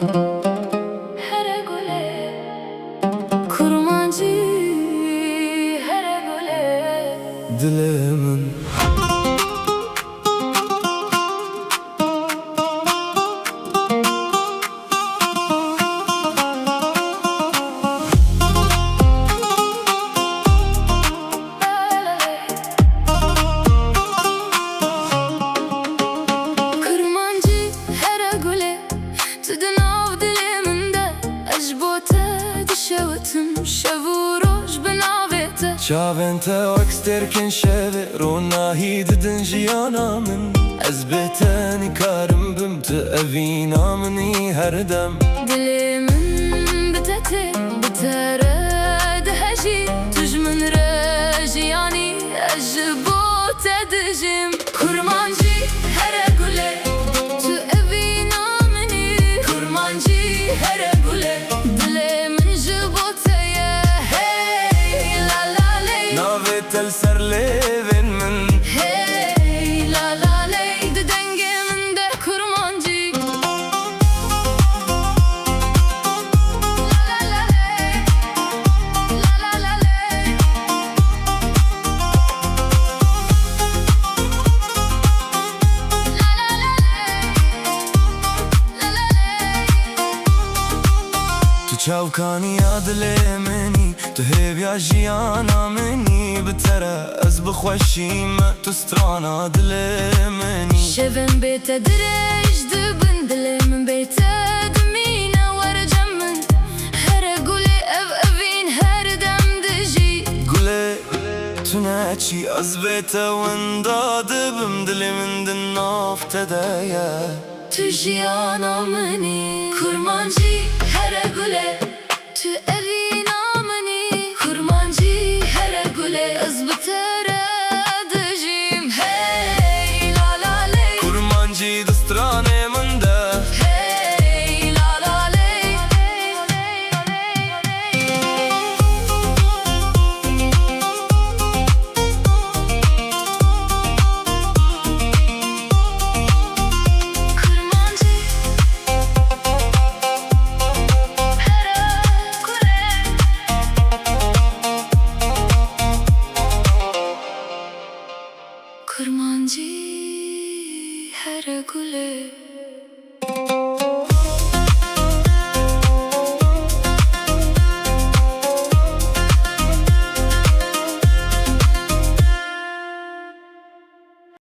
Here gule kurmancı, here gule Dilimin شافنتا وكستركن شافي رونا هيددن جيانا من أزبتاني كارم بمت أفينا مني هردم دلي من بتتي بترد هجي تجمن راجي يعني أجبو تدجم كرمانجي هرقولي تو أفينا مني كرمانجي هرقولي دلي من جبو تيا هي لا لا نافت السر ليفن من hey la la ley de dengeminde kurmancı la la la ley la la la ley la la la ley la la ley تشاوكاني يا دليمني تهيب يا جيانا مني بترى أزبخ وشيمة تسترانا دليمني شفن بيت دريج دبن دليم بيت دمينا ورجمن هرقولي أفين هردم دجي قولي تناتشي أزبيتا ونداد بمدلي من دناف تدايا تجيانا مني كرمانجي هرقولي تو أفينا مني كرمانجي هرقولي أزبتر دجيم هي لا لا لي كرمانجي دستراني من ده هي لا لا لي كرمانجي Kurmancı her gule